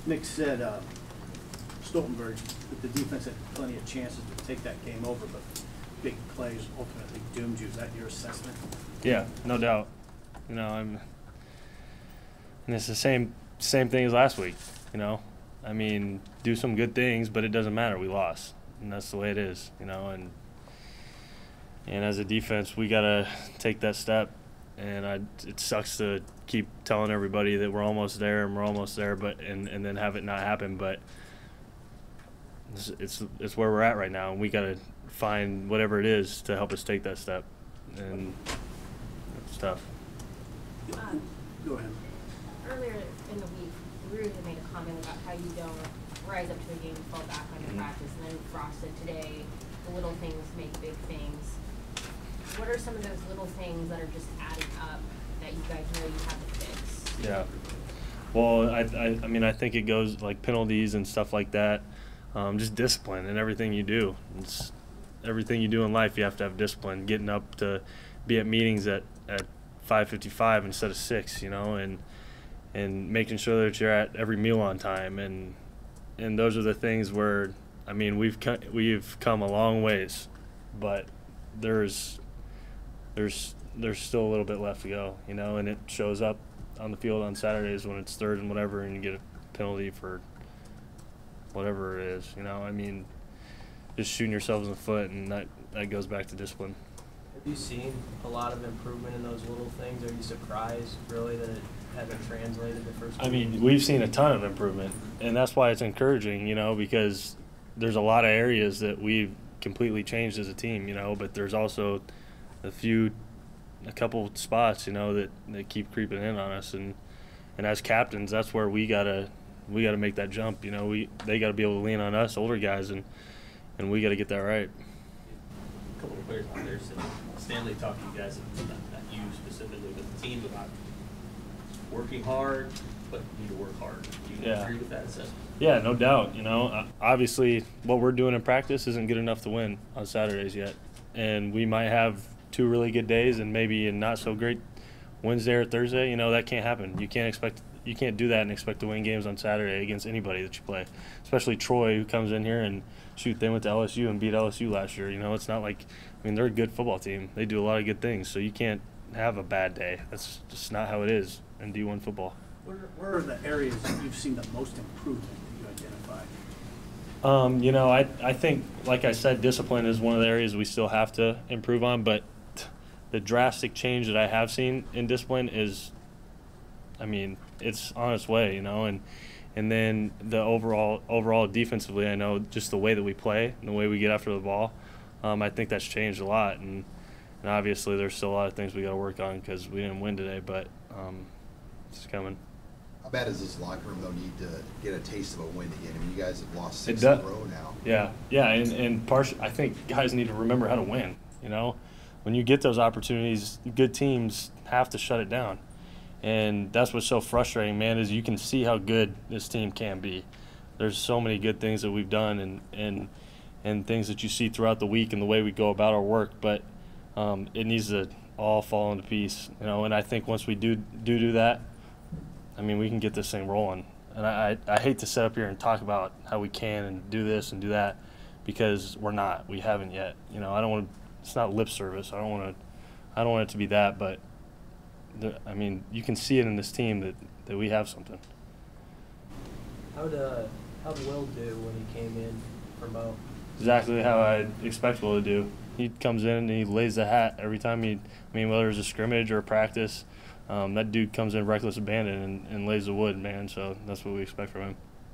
Nick said Stoltenberg, that the defense had plenty of chances to take that game over, but big plays ultimately doomed you. Is that your assessment? Yeah, no doubt. You know, and it's the same thing as last week. You know, I mean, do some good things, but it doesn't matter. We lost, and that's the way it is. You know, and as a defense, we gotta take that step. And it sucks to keep telling everybody that we're almost there and we're almost there, but and then have it not happen. But it's where we're at right now, and we gotta find whatever it is to help us take that step. And it's tough. Go ahead. Earlier in the week, Rue had made a comment about how you don't rise up to a game and fall back on your practice, and then Frost said today, the little things make big things. What are some of those little things that are just adding up that you guys know you have to fix? Yeah. Well, I mean, I think it goes like penalties and stuff like that. Just discipline in everything you do. It's everything you do in life, you have to have discipline. Getting up to be at meetings at 5:55 instead of 6, you know, and making sure that you're at every meal on time. And those are the things where, I mean, we've come a long ways, but there's still a little bit left to go, you know, and it shows up on the field on Saturdays when it's third and whatever, and you get a penalty for whatever it is, you know. I mean, just shooting yourselves in the foot, and that goes back to discipline. Have you seen a lot of improvement in those little things? Are you surprised, really, that it hasn't translated the first? I mean, we've seen a ton of improvement, and that's why it's encouraging, you know, because there's a lot of areas that we've completely changed as a team, you know, but there's also a couple spots, you know, that keep creeping in on us, and as captains, that's where we gotta make that jump, you know. They gotta be able to lean on us, older guys, and we gotta get that right. A couple of players out there said Stanley talked to you guys, not you specifically, but the team, about working hard, but need to work hard. Do you agree with that assessment? Yeah, no doubt. You know, obviously, what we're doing in practice isn't good enough to win on Saturdays yet, and we might have 2 really good days and maybe a not so great Wednesday or Thursday. You know, that can't happen. You can't do that and expect to win games on Saturday against anybody that you play, especially Troy, who comes in here and they went to LSU and beat LSU last year. You know, it's not like, I mean, they're a good football team. They do a lot of good things, so you can't have a bad day. That's just not how it is in D1 football. Where are the areas that you've seen the most improvement that you identified? You know, I think, like I said, discipline is one of the areas we still have to improve on, but the drastic change that I have seen in discipline is, I mean, it's on its way, you know, and then the overall defensively, I know just the way that we play and the way we get after the ball, I think that's changed a lot, and obviously there's still a lot of things we got to work on because we didn't win today, but it's coming. How bad does this locker room, though, need to get a taste of a win again? I mean, you guys have lost 6 in a row now. Yeah, and I think guys need to remember how to win, you know. When you get those opportunities, good teams have to shut it down. And that's what's so frustrating, man, is you can see how good this team can be. There's so many good things that we've done and things that you see throughout the week and the way we go about our work, but it needs to all fall into piece, you know. And I think once we do that, I mean, we can get this thing rolling. And I hate to sit up here and talk about how we can and do this and do that, because we're not. We haven't yet. You know, I don't want to. It's not lip service. I don't want it to be that, but I mean, you can see it in this team that we have something. How'd Will do when he came in for Mo? Exactly how I expect Will to do. He comes in and he lays the hat every time whether it's a scrimmage or a practice, that dude comes in reckless abandon and lays the wood, man. So that's what we expect from him.